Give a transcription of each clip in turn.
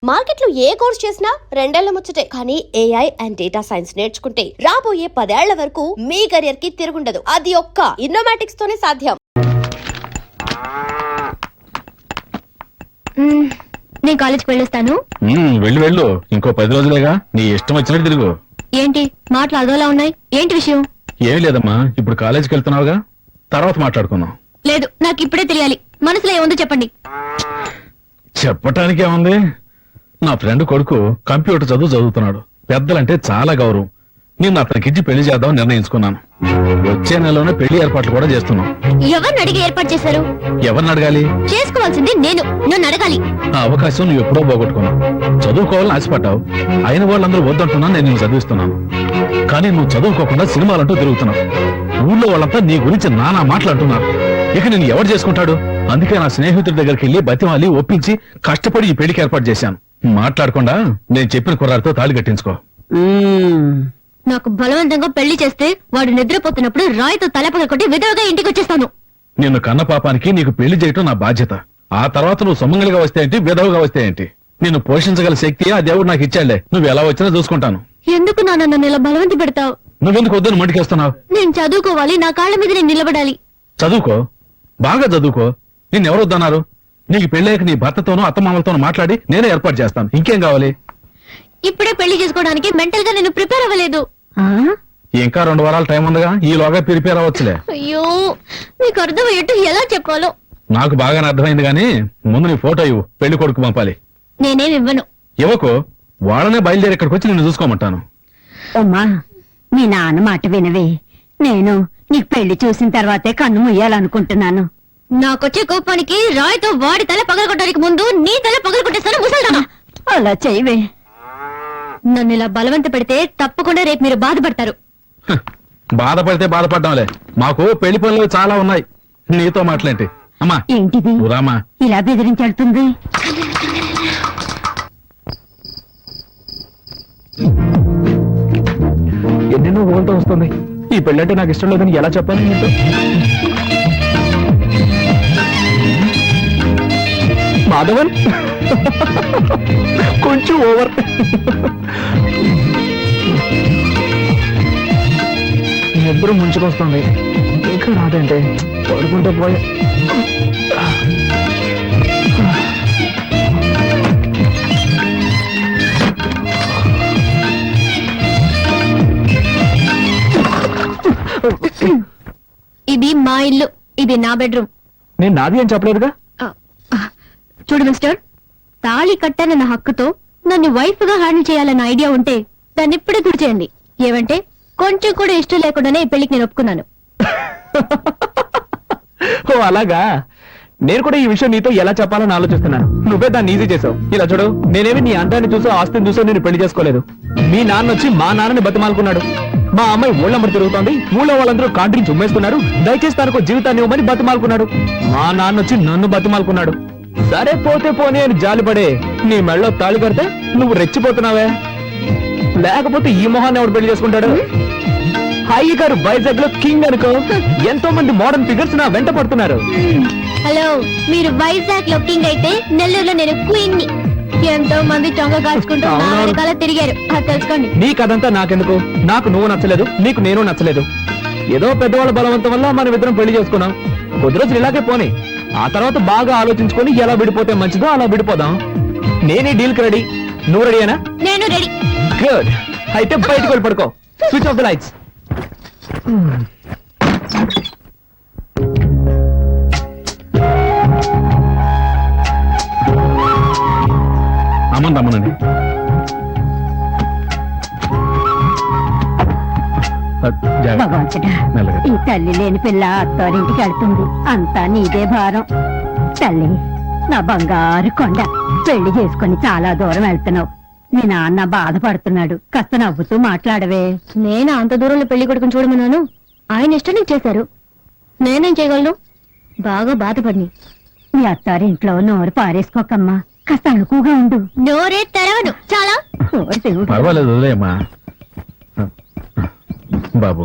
Market లో ఏ course చేసినా రెండేళ్ల ముచ్చటే. కానీ ఏఐ అండ్ డేటా సైన్స్ నేర్చుకుంటే రాబోయే 10 ఏళ్ల వరకు మీ కెరియర్ కి తిరుగుండదు. అది ఒక్క ఇన్నోమాటిక్స్ తోనే సాధ్యం. నేను కాలేజ్కి వెళ్ళొస్తాను. వెళ్ళు. ఇంకో 10 రోజులేగా, నీ ఇష్టం వచ్చినట్టు తిరుగు. ఏంటి మాటలు అదోలా ఉన్నాయి? ఏంటి విషయం? ఏం లేదమ్మా, ఇప్పుడు కాలేజీకి వెళ్తున్నావుగా, తర్వాత మాట్లాడుకుందాం. లేదు, నాకు ఇప్పుడే తెలియాలి. మనసులో ఏముందో చెప్పండి. చెప్పటానికి ఏముంది, నా ఫ్రెండ్ కొడుకు కంప్యూటర్ చదువుతున్నాడు. పెద్దలంటే చాలా గౌరవం. నేను అతనికిచ్చి పెళ్లి చేద్దాం నిర్ణయించుకున్నాను. వచ్చే నెలలోనే పెళ్లి ఏర్పాట్లు కూడా చేస్తున్నాం. ఎవరిని అడిగి ఏర్పాటు చేశారు? ఎవరిని అడగాలి? చేసుకోవాల్సింది నన్ను అడగాలి. ఆ అవకాశం నువ్వు ఎప్పుడో పోగొట్టుకున్నావు. చదువుకోవాలని ఆశపడ్డావు. అయిన వాళ్ళందరూ వద్దంటున్నా నేను నిన్ను చదివిస్తున్నాను. కానీ నువ్వు చదువుకోకుండా సినిమాలంటూ తిరుగుతున్నావు. ఊళ్ళో వాళ్ళంతా నీ గురించి నానా మాట్లాడుతున్నారు. ఇక నేను ఎవరు చేసుకుంటాడు? అందుకే నా స్నేహితుడి దగ్గరికి వెళ్లి బతిమాలి ఒప్పించి కష్టపడి ఈ పెళ్లికి ఏర్పాటు చేశాను. మాట్లాడకుండా నేను చెప్పిన కుర్రాడితో తాళి కట్టించుకో. నాకు బలవంతంగా పెళ్లి చేస్తే వాడు నిద్రపోతున్నప్పుడు రాయితో తలపగ కొట్టి విధవగా ఇంటికి వచ్చేస్తాను. నిన్ను కన్న పాపానికి నీకు పెళ్లి చేయటం నా బాధ్యత. ఆ తర్వాత నువ్వు సొమ్మంగలిగా వస్తే ఏంటి, విధవగా వస్తే ఏంటి? నిన్ను పోషించగల శక్తి ఆ దేవుడు నాకు ఇచ్చాడులే. నువ్వు ఎలా వచ్చినా చూసుకుంటాను. ఎందుకు నన్ను ఇలా బలవంతి పెడతావు? నువ్వెందుకు వద్దని మడికేస్తున్నావు? నేను చదువుకోవాలి, నా కాళ్ళ మీద నేను నిలబడాలి. చదువుకో, బాగా చదువుకో. నిన్నెవరు వద్దన్నారు? నీకు పెళ్ళాక నీ భర్తతోనూ అత్తమామలతోనూ మాట్లాడి నేనే ఏర్పాటు చేస్తాను. ఇంకేం కావాలి? ఇప్పుడే పెళ్లి చేసుకోవడానికి మెంటల్ గా నేను ప్రిపేర్ అవ్వలేదు. ఇంకా 2 వారాల టైం ఉందిగా, ఈలోగా ప్రిపేర్ అవ్వచ్చులే. అయ్యో, మీకు అర్థమయ్యేట్టు ఎలా చెప్పాలో నాకు బాగానే అర్థమైంది. గానీ ముందు నీ ఫోటో ఇవ్వు, పెళ్లి కొడుకు పంపాలి. నేనేమి ఇవ్వను. ఇవ్వకు, వాళ్ళనే బయలుదేరి ఇక్కడికి వచ్చి నిన్ను చూసుకోమంటాను. అమ్మా, మీ నాన్న మాట వినవే. నేను నీకు పెళ్లి చూసిన తర్వాతే కన్ను ముయ్యాలనుకుంటున్నాను. నాకొచ్చే కోపానికి రాయితో వాడి తల పగలగొట్టడానికి ముందు నీ తల పగలగొట్టేస్తాను ముసల్దానా. అలా చేయవే. నన్ను ఇలా బలవంత పెడితే తప్పకుండా రేపు మీరు బాధపడతారు. బాధపడితే బాధపడ్డాంలే, మాకు పెళ్లి పనులు చాలా ఉన్నాయి. నీతో మాట్లాంటి. అమ్మా ఏంటిది రామా ఇలా బెదిరించెళ్తుంది? ఎన్నెన్నో ఊళ్ళతో వస్తుంది. ఈ పెళ్ళంటే నాకు ఇష్టం లేదని ఎలా చెప్పాను నీతో? మాధవన్ కొంచెం ఓవర్. ఎప్పుడు ముంచుకొస్తుంది, ఇంకా రాదంటే పడుకుంటూ పోయా. ఇది మా ఇల్లు, ఇది నా బెడ్రూమ్. నేను నాది అని చెప్పలేదుగా. చూడు మిస్టర్, తాళి కట్టానన్న హక్కుతో నన్ను వైఫ్ గా హ్యాండిల్ చేయాలన్న ఐడియా ఉంటే దాన్ని ఇప్పుడే గుర్తు చేయండి. ఏమంటే కొంచెం కూడా ఇష్టం లేకుండానే ఈ పెళ్లికి నేను ఒప్పుకున్నాను. ఓ అలాగా. నేను కూడా ఈ విషయం నీతో ఎలా చెప్పాలని ఆలోచిస్తున్నాను. నువ్వే దాన్ని ఈజీ చేసావు. ఇలా చూడు, నేనేమి నీ అందాన్ని చూసో ఆస్తిని చూసో నేను పెళ్లి చేసుకోలేదు. మీ నాన్న వచ్చి మా నాన్నని బతిమాలుకున్నాడు. మా అమ్మాయి ఊళ్ళమ్మడి తిరుగుతోంది, ఊళ్ళో వాళ్ళందరూ కాంట్రించి ఉమ్మేస్తున్నారు, దయచేసి తనకు జీవితాన్ని ఇవ్వమని బతిమాలుకున్నాడు. మా నాన్న వచ్చి నన్ను బతిమాలుకున్నాడు. సరే పోతే పోనీ అని జాలిపడే నీ మెళ్ళో తాళి కడితే నువ్వు రెచ్చిపోతున్నావే. లేకపోతే ఈ మొహాన్ని ఎవడు పెళ్లి చేసుకుంటాడు? హాయి గారు వైజాగ్ లో కింగ్ అనుకో. ఎంతో మంది మోడర్న్ ఫిగర్స్ నా వెంట పడుతున్నారు. హలో, మీరు వైజాగ్ లో కింగ్ అయితే నెల్లూరులో నేను క్వీన్ ని. ఎంతో మంది చొంగ కాచుకుంటూ నా వెనకాల తిరిగారు, అది తెలుసుకోండి. నీ కథంతా నాకెందుకు? నాకు నువ్వు నచ్చలేదు, నీకు నేను నచ్చలేదు. ఏదో పెద్దవాళ్ళ బలవంతం వల్ల మనం ఇద్దరం పెళ్లి చేసుకున్నాం. కొద్ది రోజులు ఇలాగే పోనీ, ఆ తర్వాత బాగా ఆలోచించుకొని ఎలా విడిపోతే మంచిదో అలా విడిపోదాం. నేనే డీల్ కి రెడీ. నువ్వు రెడీయేనా? నేను రెడీ. గుడ్. అయితే బయటకు వెళ్ళి పడుకో. Switch off the lights. అమ్మనండి. భగవంతుడా, ఈ తల్లి లేని పిల్ల అత్తారింటికి వెళ్తుంది. అంతా నీదే భారం. తల్లి, నా బంగారు కొండ, పెళ్లి చేసుకుని చాలా దూరం వెళ్తున్నావు. మీ నాన్న బాధపడుతున్నాడు. కాస్త నవ్వుతూ మాట్లాడవే. నేను అంత దూరంలో పెళ్లి కొడుకుని చూడమన్నాను, ఆయన ఇష్టం చేశారు. నేనేం చేయగలను? బాగా బాధపడిని. మీ అత్తారింట్లో నోరు పారేసుకోకమ్మా, కాస్త అణుకుగా ఉండు. నోరే తెరవను. చాలా పర్వాలేదు, వదిలేయమ్మా. బాబు,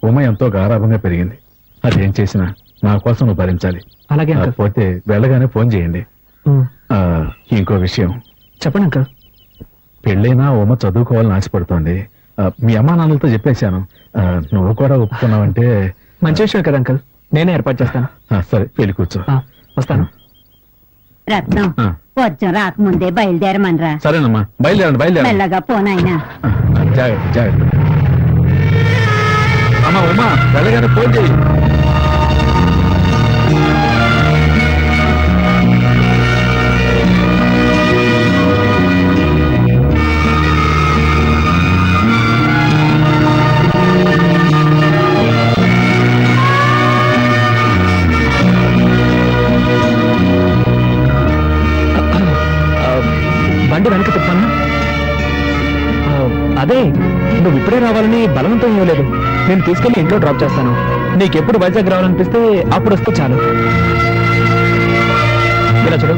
ఉమ ఎంతో గారాభంగా పెరిగింది. అదేం చేసినా నా కోసం నువ్వు భరించాలి. అలాగే పోతే వెళ్ళగానే ఫోన్ చేయండి. ఇంకో విషయం, చెప్పండి అంకుల్. పెళ్ళైనా ఉమ చదువుకోవాలని ఆశపడుతోంది. మీ అమ్మా నాన్నలతో చెప్పేశాను. నువ్వు కూడా ఒప్పుకున్నావంటే మంచి విషయం కదా అంకుల్, నేనే ఏర్పాటు చేస్తాను. సరే పెళ్లి కూర్చో. వస్తాను. రత్నం ఆ. వర్జం రాకముందే బయలుదేరమనరా. సరేనమ్మా, బయలుదేరండి. మెల్లగా పోనాయనా. జాగ్రత్త జాగ్రత్త. అమ్మా ఉమా, వెళ్ళగానే ఫోన్ చేయి. బండి వెనక తిప్పాను. అదే నువ్వు ఇప్పుడే రావాలని బలవంతం ఇవ్వలేదు. నేను తీసుకెళ్లి ఇంట్లో డ్రాప్ చేస్తాను. నీకెప్పుడు వైజాగ్ రావాలనిపిస్తే అప్పుడు వస్తే చాలు. ఇలా చూడు,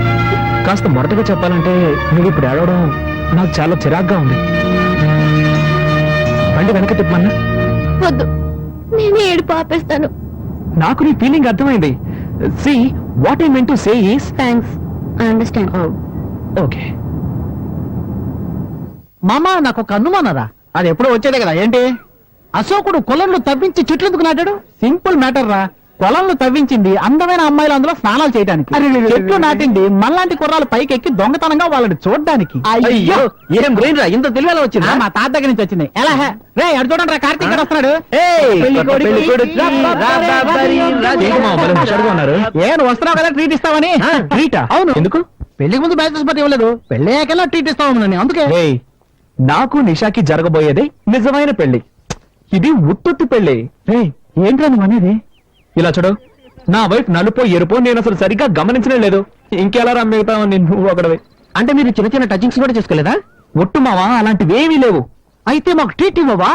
కాస్త మొరటగా చెప్పాలంటే నువ్వు ఇప్పుడు ఏడవడం నాకు చాలా చిరాగ్గా ఉంది. బండి వెనక తిప్పమన్నా. వద్దు, నేనే ఏడుపు ఆపేస్తాను. నాకు నీ ఫీలింగ్ అర్థమైంది. See what I meant to say is thanks, I understand. Okay. మామా నాకు ఒక అనుమానరా, అది ఎప్పుడో వచ్చేదే కదా. ఏంటి అశోకుడు కొలంలో తవ్వించి చెట్లు ఎందుకు నాటాడు? సింపుల్ మ్యాటర్ రా. కొలంలో తవ్వించింది అందమైన అమ్మాయిలు అందులో స్నానాలు చేయడానికి, చెట్లు నాటింది మనలాంటి కుర్రాలు పైకి ఎక్కి దొంగతనంగా వాళ్ళని చూడడానికి. అయ్యో, ఏం బ్రెయిన్ రా, ఇంత తెలివేలా వచ్చింది. మా తాత దగ్గర నుంచి వచ్చింది. ఎలా హే రే, అడు చూడండి రా, కార్తీక్ గారు వస్తున్నాడు. ఏ నువ్వు వస్తున్నావు కదా ట్రీట్ ఇస్తావని. ట్రీటా? అవును. ఎందుకు? పెళ్లికి ముందు బ్యాచెస్ పట్టి ఇవ్వలేదు, పెళ్లి అయ్యాకల్లా ట్రీట్ ఇస్తావు అందుకే. ఏయ్, నాకు నిషాకి జరగబోయేది నిజమైన పెళ్లి. ఇది ఉత్తుత్తి పెళ్లి. రే, ఏంట్రా నువ్వు అనేది? ఇలా చూడు, నా వైఫ్ నలుపో ఎరుపో నేను అసలు సరిగ్గా గమనించనే లేదు. ఇంకెలా రమ్మిగుతావు నువ్వు ఒకడవి. అంటే మీరు చిన్న చిన్న టచింగ్స్ కూడా చేసుకోలేదా? ఒట్టు మావా, అలాంటివేమీ లేవు. అయితే మాకు ట్రీట్ ఇవ్వవా?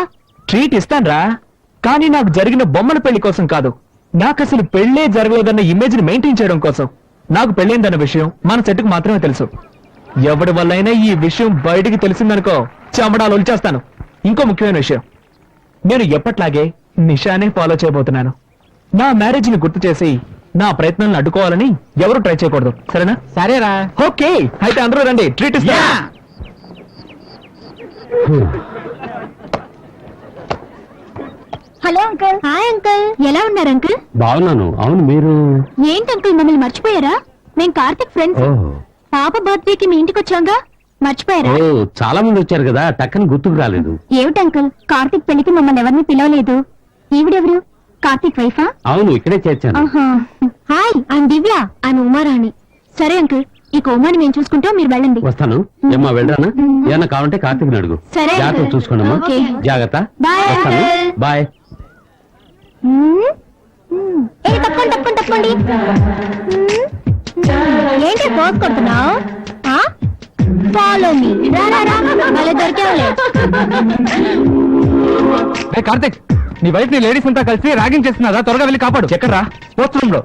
ట్రీట్ ఇస్తాన్రా, కానీ నాకు జరిగిన బొమ్మల పెళ్లి కోసం కాదు. నాకు అసలు పెళ్లే జరగలేదన్న ఇమేజ్ ని మెయింటైన్ చేయడం కోసం. నాకు పెళ్ళైందన్న విషయం మన సెట్కు మాత్రమే తెలుసు. ఎవడి వల్లైనా ఈ విషయం బయటికి తెలిసిందనుకో, చెమడాలు ఒలిచేస్తాను. ఇంకో ముఖ్యమైన విషయం, నేను ఎప్పట్లాగే నిషానే ఫాలో చేయబోతున్నాను. నా మ్యారేజ్ ని గుర్తు చేసి నా ప్రయత్నాలను అడ్డుకోవాలని ఎవరు ట్రై చేయకూడదు, సరేనా? సరేరా. ఓకే, అయితే అందరూ రండి, ట్రీట్ ఇస్తా. Hello uncle. హాయ్ అంకుల్, ఎలా ఉన్నారు అంకుల్? బాగున్నాను. అవును, మీరు? ఏంటి అంకుల్ మమ్మల్ని మర్చిపోయారా? మేము కార్తిక్ ఫ్రెండ్స్. పాప బర్త్డేకి మీ ఇంటికి వచ్చాంగా, మర్చిపోయారా? ఓ, చాలా మంది వచ్చారు కదా, టక్కని గుర్తుకు రాలేదు. ఏమిటి అంకుల్, కార్తిక్ పెళ్లికి మమ్మల్ని ఎవరిని పిలవలేదు. ఈవిడెవరు? కార్తిక్ వైఫా? అవును, ఇక్కడే చేర్చాను. Hi, I'm Divya. I'm Uma Rani. సరే అంకుల్, ఈ కోమాని మేము చూసుకుంటాం, మీరు వెళ్ళండి. వస్తాను. ఏమ్మా, వెళ్ళరానా? ఏమన్నా కావాలంటే కార్తీక్ అడుగు. సరే, జాగ్రత్త అంకుల్. చూసుకోండమ్మా. ఓకే. జాగ్రత్త. బాయ్, వస్తాను. అంకుల్. బాయ్. తప్పండి. ఏంటి పోజ్ కొడుతున్నావు? Follow me. మళ్ళీ దొరికేవాలే. కార్తిక్, నీ వైఫ్ ని లేడీస్ అంతా కలిసి ర్యాగింగ్ చేస్తున్నారా? త్వరగా వెళ్ళి కాపాడు. ఎక్కడ్రా? స్పోర్ట్స్ రూమ్ లో.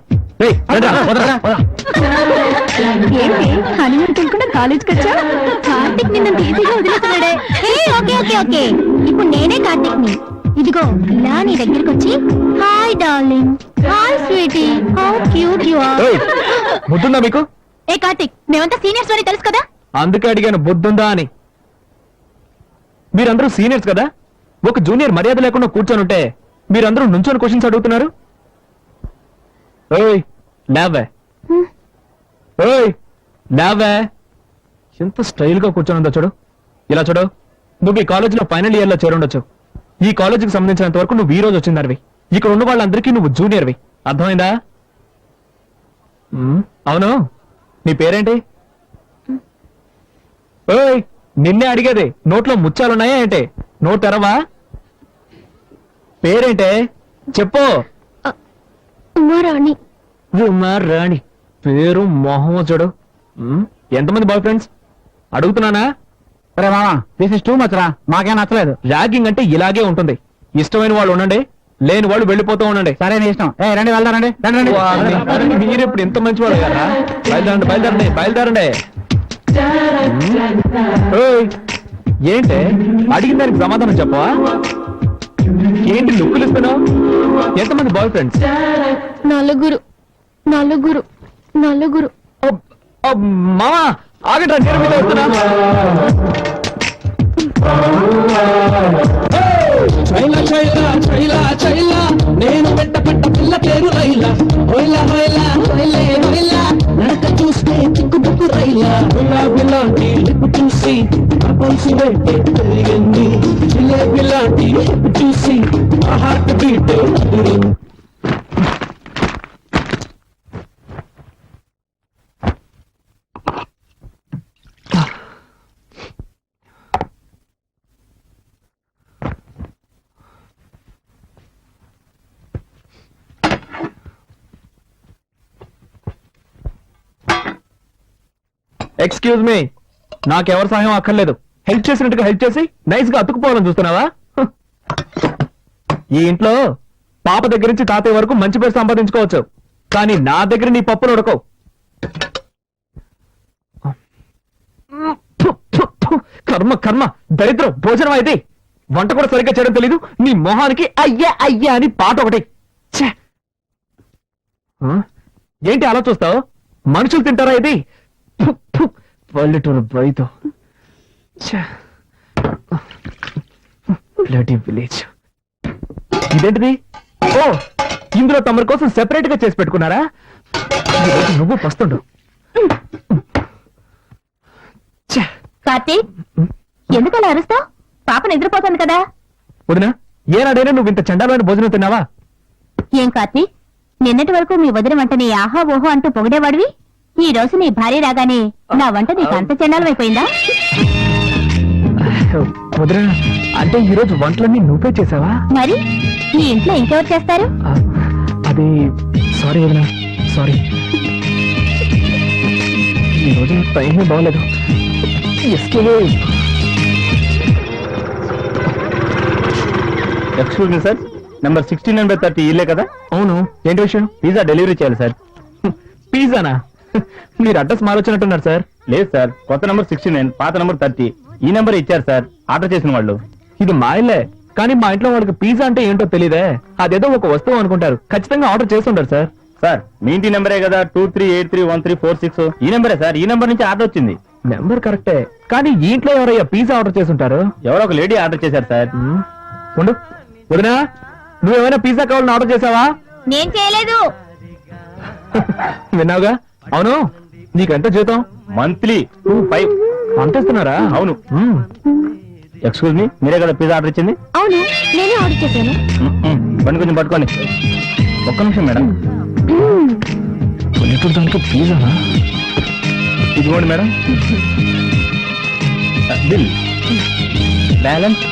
ఏంటి హనీమూన్ తినకుండా కాలేజ్కి వచ్చా? కార్తిక్ నిన్ను ఈజీగా వదిలేస్తున్నాడే. ఓకే, ఇప్పుడు నేనే కార్తిక్ ని. ఇదిగో ఇలా నీ దగ్గరికి వచ్చి, hi darling, hi sweetie, how cute you are. బుద్ధుందా మీకు? ఏ కార్తిక్, మేమంతా సీనియర్స్ అని తెలుసు కదా. అందుకే అడిగాను, బుద్ధుందా అని. మీరందరూ సీనియర్స్ కదా, ఒక జూనియర్ మర్యాద లేకుండా కూర్చొని ఉంటే మీరందరూ నుంచొని క్వశ్చన్స్ అడుగుతున్నారు. ఓయ్ లేవే, ఓయ్ లేవే. ఎంత స్టైల్ గా కూర్చొని ఉందో చూడు. ఇలా చూడు, నువ్వు ఈ కాలేజీలో ఫైనల్ ఇయర్ లో చేరుండొచ్చు. ఈ కాలేజీకి సంబంధించినంత వరకు నువ్వు ఈ రోజు వచ్చిందనివి. ఇక్కడ ఉన్న వాళ్ళందరికీ నువ్వు జూనియర్వి, అర్థమైందా? అవును, నీ పేరేంటి? ఓయ్, నిన్నే అడిగేది. నోట్లో ముచ్చాలున్నాయా ఏంటి? నోట్ తెరవా? పేరేంటే చెప్పు. ఉమారాణి. రాణి పేరు మొహం చూడు. ఎంతమంది బాయ్ ఫ్రెండ్స్ అడుగుతున్నానా? అరే మామా, దిస్ ఇస్ టూ మచ్ రా, మాకేం నచ్చలేదు. ర్యాగింగ్ అంటే ఇలాగే ఉంటుంది. ఇష్టమైన వాళ్ళు ఉండండి, లేని వాళ్ళు వెళ్ళిపోతూ ఉండండి. సరే నీ ఇష్టం. ఏ రండి, వెళ్దారండి. మీరు ఇప్పుడు ఎంత మంచి వాళ్ళు కదా. బయలుదేరండి. ఓయ్, ఏంటే అడిగిన దానికి సమాధానం చెప్పవా? ఏంటి లుక్కులు ఇస్తున్నావు? ఎంతమంది బాయ్ ఫ్రెండ్స్? నలుగురు. మామా, ఆగండి, నేను మీతో వస్తున్నా. చైలా చైలా చైలా చైలా నేను వెంట పట్ట పిల్ల పేరు రైలా హోయిలా హోయిలా హోయిలే హోయిలా నడక చూస్తే చిక్కుబుక్కు రైలా గులాబీ లాంటి లిప్పు చూసి పల్సు వెంటే పెరిగింది జిలేబీ లాంటి లిప్పు చూసి ఆ హార్ట్ బీట్ అదిరింది. ఎక్స్క్యూజ్ మీ, నాకెవరి సహాయం అక్కర్లేదు. హెల్ప్ చేసినట్టుగా హెల్ప్ చేసి నైస్ గా అతుక్కుపోవాలని చూస్తున్నావా? ఈ ఇంట్లో పాప దగ్గర నుంచి తాతయ్య వరకు మంచి పేరు సంపాదించుకోవచ్చు, కానీ నా దగ్గర నీ పప్పులు ఉడకవు. కర్మ కర్మ, దరిద్రం, భోజనం అయితే వంట కూడా సరిగ్గా చేయడం తెలీదు. నీ మొహానికి అయ్యా అయ్యా అని పాట ఒకటి. ఛే! ఏంటి అలా చూస్తావు? మనుషులు తింటారా ఇది? పల్లెటూరు బయతో విలేజ్. ఇదేంటిది? ఓ, ఇందులో తమరి కోసం సెపరేట్ గా చేసి పెట్టుకున్నారా? ఈరోజు నువ్వు పస్తుండు. కార్తీక్, ఎందుకు అలా అరుస్తావు? పాప నిద్రపోతుంది కదా. వదినా, ఏనాడైనా నువ్వు ఇంత చండాలమైన భోజనం తిన్నావా? ఏం కార్తీక్, నిన్నటి వరకు మీ వదిన వంటని ఆహా ఓహో అంటూ పొగిడేవాడివి. ఈ రోజు నీ భార్య రాగానే నా వంట నీకు అంత చండాలమైపోయిందా? వదినా, అంటే ఈరోజు వంటలన్నీ నువ్వే చేసావా? మరి నీ ఇంట్లో ఇంకెవరు చేస్తారు? అది సారీ వదినా, సారీ. ఈరోజు టైమే బాగలేదు. ఎక్స్క్యూజ్ మీ సార్, నెంబర్ 1630 ఇల్లే కదా? అవును, ఏంటి విషయం? పిజ్జా డెలివరీ చేయాలి సార్. పిజ్జానా? మీరు అడ్రస్ మారొచ్చినట్టున్నారు సార్. లేదు సార్, కొత్త నెంబర్ 69, పాత నెంబర్ 30. ఈ నెంబర్ ఇచ్చారు సార్ ఆర్డర్ చేసిన వాళ్ళు. ఇది మా ఇల్లే, కానీ మా ఇంట్లో వాళ్ళకి పిజ్జా అంటే ఏంటో తెలియదే. అదేదో ఒక వస్తువు అనుకుంటారు. ఖచ్చితంగా ఆర్డర్ చేస్తుంటారు సార్. సార్, మీ ఇంటి నెంబరే కదా 23831346. ఈ నెంబరే సార్, ఈ నెంబర్ నుంచి ఆర్డర్ వచ్చింది. నెంబర్ కరెక్టే, కానీ ఈ ఇంట్లో ఎవరయ్యా పిజ్జా ఆర్డర్ చేస్తుంటారు? ఎవరో ఒక లేడీ ఆర్డర్ చేశారు సార్. ఉండు వదినా, నువ్వేమైనా పిజ్జా కావాలని ఆర్డర్ చేసావా? నేను చేయలేదు. విన్నావుగా? అవును, నీకెంత జీతం? మంత్లీ 25. అంతేస్తున్నారా? అవును. ఎక్స్క్యూజ్ మీ, మీరే కదా పిజ్జా ఆర్డర్ ఇచ్చింది? అవును, నేనే ఆర్డర్ చేశాను. బండి కొంచెం పట్టుకోండి. ఒక్క నిమిషం మేడం. పల్లెటూరు దాంట్లో పిజ్జానా? ఇదిగోండి madam bill. Balance.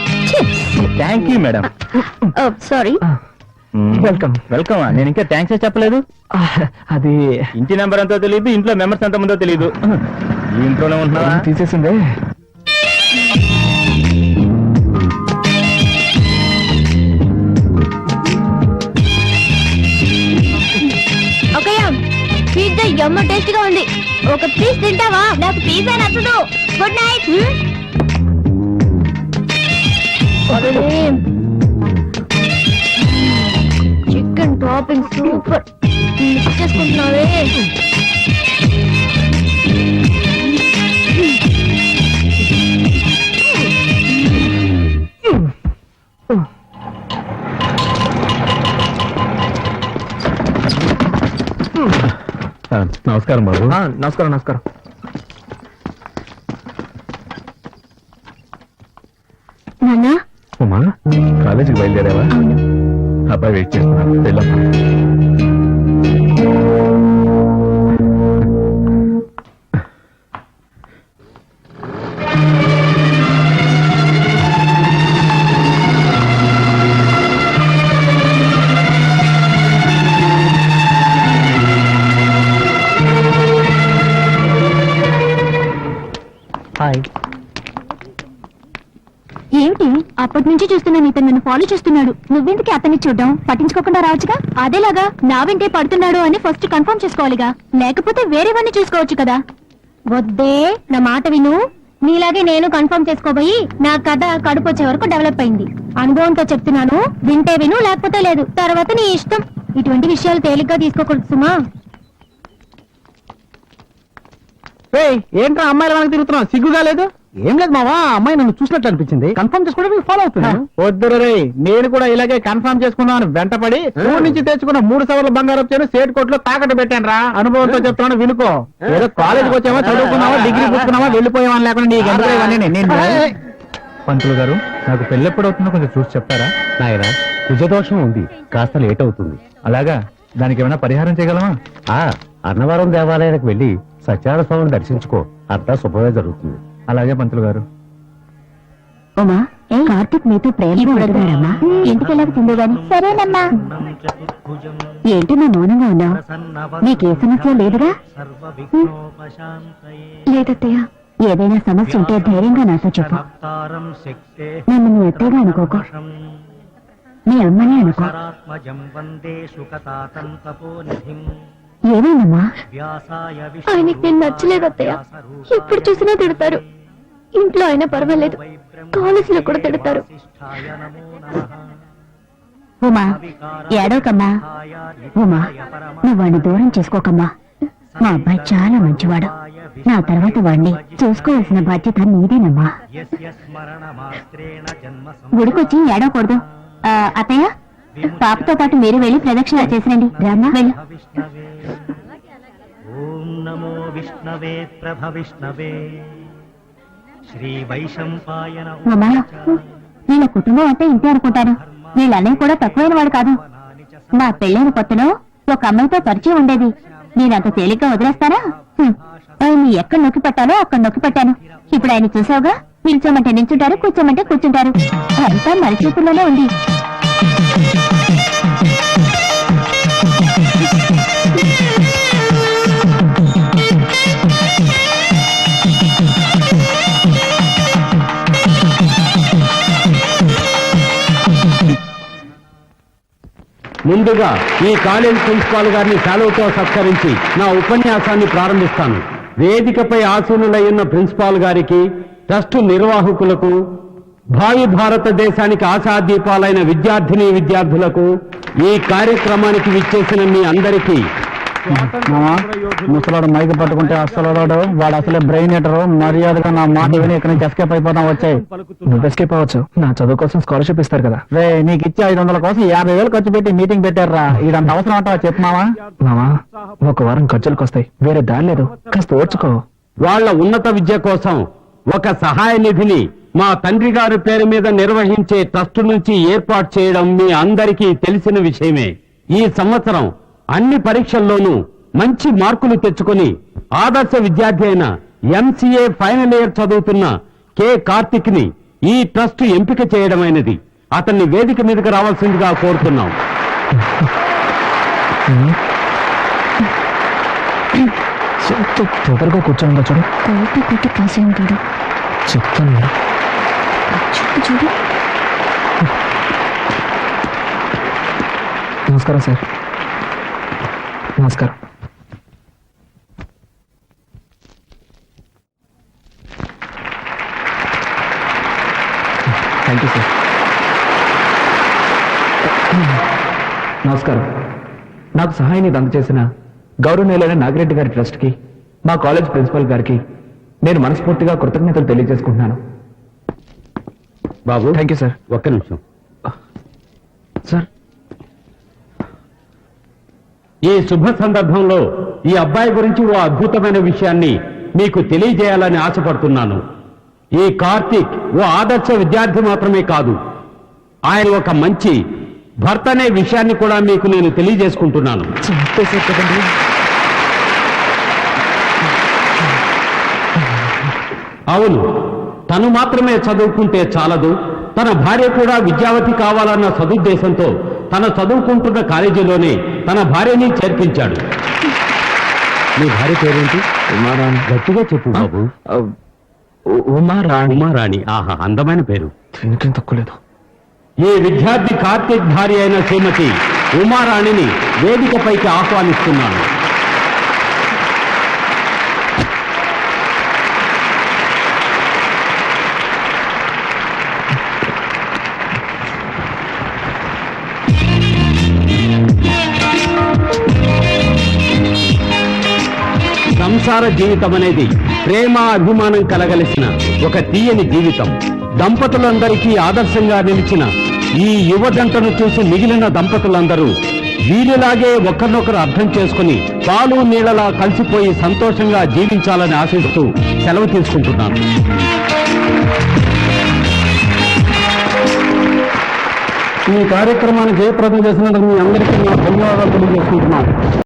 Thank you madam. Sorry. Welcome. Welcome. నేను ఇంకా థ్యాంక్స్ చెప్పలేదు. అది ఇంటి నెంబర్ ఎంతో తెలియదు, ఇంట్లో మెంబర్స్ ఎంత ముందో తెలియదు. ఈ ఇంట్లోనే ఉంటున్నావా? తీసేసిందే. ఓకే, పిజ్జా యమ్మ టేస్ట్ గా ఉంది. ఒక పీస్ తింటావా? నాకు పిజ్జా నచ్చదు. Good night. Chicken topping super. Mix చేసుకుంటున్నావే. నమస్కారం బాబు. నమస్కారం. నమస్కారం. నాన్నా, ఉమా, కాలేజీకి బయలుదేరావా? అబ్బాయి వెయిట్ చేస్తున్నాను, వెళ్ళమ్మా. హాయ్. ఏమిటి అప్పటి నుంచి చూస్తున్నాను, ఇతను నన్ను ఫాలో చేస్తున్నాడు. నువ్వెందుకు అతన్ని చూడడం? పట్టించుకోకుండా రావచ్చుగా. అదేలాగా నా వెంటే పడుతున్నాడు అని ఫస్ట్ కన్ఫర్మ్ చేసుకోవాలిగా, లేకపోతే వేరేవన్నీ చూసుకోవచ్చు కదా. వద్దే, నా మాట విను. నీలాగే నేను కన్ఫర్మ్ చేసుకోబోయి నా కథ కడుపు వచ్చే వరకు డెవలప్ అయింది. అనుభవంతో చెప్తున్నాను, వింటే విను, లేకపోతే లేదు. తర్వాత నీ ఇష్టం. ఇటువంటి విషయాలు తేలిగ్గా తీసుకోకూడదు సుమా. ఏంట్రా అమ్మాయిల వెనక తిరుగుతున్నావు, సిగ్గుగా లేదు? ఏం లేదు మావా, అమ్మాయి నన్ను చూసినట్టు అనిపించింది, కన్ఫర్మ్ చేసుకోవడానికి ఫాలో అవుతున్నాను. వద్దురు రే, నేను కూడా ఇలాగే కన్ఫర్మ్ చేసుకున్నాను వెంటపడి ఊరు నుంచి తెచ్చుకున్న 3 సవర్ల బంగారం చేను సేట్ కోట్లో తాకట్టు పెట్టాను రా. అనుభవంతో చెప్తున్నాను వినుకో. ఏదో కాలేజీకి వచ్చామా, చదువుకున్నావా, డిగ్రీ పుచ్చుకున్నావా, వెళ్ళిపోయావా అని లేకుండా నీకు ఎందుకు ఇవన్నీ నేను. పంతులు గారు, నాకు పెళ్ళి ఎప్పుడు అవుతుందో కొంచెం చూసి చెప్తారా? నాయన కుజదోషం ఉంది, కాస్త లేట్ అవుతుంది. అలాగా, దానికి ఏమైనా పరిహారం చేయగలమా? అన్నవరం దేవాలయానికి వెళ్ళి సత్యనారాయణ స్వామిని దర్శించుకో, అంతా శుభమే జరుగుతుంది. అలాగే పంతులు గారు. ఉమా, కార్తీక్ మీతో ప్రేమగా అడుగుతాడమ్మా, ఇంటికి వెళ్ళకపోతుందో గాని. సరేనమ్మా. ఏంటమ్మా మౌనంగా ఉన్నావు, నీకే సమస్య లేదుగా? లేదత్తయ్య. ఏదైనా సమస్య ఉంటే ధైర్యంగా నాతో చెప్పు. నన్ను నీ అత్తయ్యగా అనుకోకు, నీ అమ్మని అనుకో. ఏమైందమ్మా? ఆయనకి నేను నచ్చలేదు అత్తయ్య. ఎప్పుడు చూసినా తిడతారు. ఇంట్లో అయినా పర్వాలేదు, కాలేజీలో కూడా తిడతారు. ఉమా, ఏడవకమ్మా. ఉమా, నువ్వు వాడిని దూరం చేసుకోకమ్మా. మా అబ్బాయి చాలా మంచివాడు. నా తర్వాత వాడిని చూసుకోవాల్సిన బాధ్యత నీదేనమ్మా. గుడికొచ్చి ఏడవకూడదు. అత్తయ్య, పాపతో పాటు మీరు వెళ్ళి ప్రదక్షిణ చేసిరండి. రామ్మా, వెళ్ళు. ఓం నమో విష్ణవే ప్రభవిష్ణవే శ్రీ వైశంపాయన. అమ్మా, వీళ్ళ కుటుంబం అంటే ఇంతే అనుకుంటాను. వీళ్ళ అన్నయ్య కూడా తక్కువైన వాడు కాదు. నా పెళ్ళైన కొత్తలో ఒక అమ్మాయితో పరిచయం ఉండేది. నేనంత తేలిగ్గా వదిలేస్తానా? ఆయన్ని ఎక్కడ నొక్కి పెట్టాలో అక్కడ నొక్కి పెట్టాను. ఇప్పుడు ఆయన చూసావుగా, నిల్చోమంటే నిల్చుంటారు, కూర్చోమంటే కూర్చుంటారు. అంతా మన చేతుల్లోనే ఉంది. ముందుగా ఈ కాలేజ్ ప్రిన్సిపాల్ గారిని సెలవుతో సత్కరించి నా ఉపన్యాసాన్ని ప్రారంభిస్తాను. వేదికపై ఆసీనులయ్యున్న ప్రిన్సిపాల్ గారికి, ట్రస్టు నిర్వాహకులకు, భావి భారతదేశానికి ఆశాదీపాలైన విద్యార్థులకు, ఈ కార్యక్రమానికి విచ్చేసిన మీ అందరికీ ముసలాడు మైకి పట్టుకుంటే అసలు వాడు అసలే బ్రెయిన్ ఎటరు. మర్యాదగా నా మాట విని ఇక్కడ నుంచి ఎస్కేప్ అయిపోతాం. వచ్చాయి, నువ్వు ఎస్కేప్ అవ్వచ్చు. నా చదువు కోసం స్కాలర్షిప్ ఇస్తారు కదా. రే, నీకు ఇచ్చే 500 కోసం 50,000 ఖర్చు పెట్టి మీటింగ్ పెట్టారా? ఇదంత అవసరం అంటావా? చెప్పు మావా. మావా, ఒక వారం ఖర్చులకు వస్తాయి, వేరే దారి లేదు, కాస్త ఓర్చుకో. వాళ్ళ ఉన్నత విద్య కోసం ఒక సహాయ నిధిని మా తండ్రి గారి పేరు మీద నిర్వహించే ట్రస్ట్ నుంచి ఏర్పాటు చేయడం మీ అందరికీ తెలిసిన విషయమే. ఈ సంవత్సరం అన్ని పరీక్షల్లోనూ మంచి మార్కులు తెచ్చుకొని ఆదర్శ విద్యార్థి అయిన MCA ఫైనల్ ఇయర్ చదువుతున్న K. కార్తిక్ ని ఈ ట్రస్ట్ ఎంపిక చేయడమైనది. అతన్ని వేదిక మీదకి రావాల్సిందిగా కోరుతున్నాం. తొందరగా కూర్చోండి. చూడు, కొట్టి కాసే ఉంటాడు. చెప్తాను. చూడు. నమస్కారం సార్. నమస్కారం. Thank you sir. నమస్కారం. నాకు సహాయాన్ని అందజేసిన గౌరవనీయులైన నాగిరెడ్డి గారి ట్రస్ట్కి, మా కాలేజ్ ప్రిన్సిపల్ గారికి నేను మనస్ఫూర్తిగా కృతజ్ఞతలు తెలియజేసుకుంటున్నాను. బాబు, థ్యాంక్ యూ సార్. ఒక్క నిమిషం సార్. ఈ శుభ సందర్భంలో ఈ అబ్బాయి గురించి ఓ అద్భుతమైన విషయాన్ని మీకు తెలియజేయాలని ఆశపడుతున్నాను. ఈ కార్తీక్ ఓ ఆదర్శ విద్యార్థి మాత్రమే కాదు, ఆయన ఒక మంచి భర్త అనే విషయాన్ని కూడా మీకు నేను తెలియజేసుకుంటున్నాను. అవును, తను మాత్రమే చదువుకుంటే చాలదు, తన భార్య కూడా విద్యావతి కావాలన్న సదుద్దేశంతో తన చదువుకుంటున్న కాలేజీలోనే తన భార్యని చేర్పించాడు. మీ భార్య పేరేంటి? ఉమారాణి. గట్టిగా చెప్పు బాబు. ఉమారాణి. ఉమారాణి. ఆహా, అందమైన పేరు. దీనికేం తక్కువ లేదు. ఈ విద్యార్థి కార్తీక్ భార్య అయిన శ్రీమతి ఉమారాణిని వేదికపైకి ఆహ్వానిస్తున్నాను. సంసార జీవితం అనేది ప్రేమ అభిమానం కలగలిసిన ఒక తీయని జీవితం. దంపతులందరికీ ఆదర్శంగా నిలిచిన ఈ యువ జంటను చూసి మిగిలిన దంపతులందరూ వీరిలాగే ఒకరినొకరు అర్థం చేసుకుని పాలు నీళ్లలా కలిసిపోయి సంతోషంగా జీవించాలని ఆశిస్తూ సెలవు తీసుకుంటున్నాను. ఈ కార్యక్రమాన్ని జయప్రదం చేసినందుకు మీ అందరికీ నా ధన్యవాదాలు తెలియజేసుకుంటున్నాను.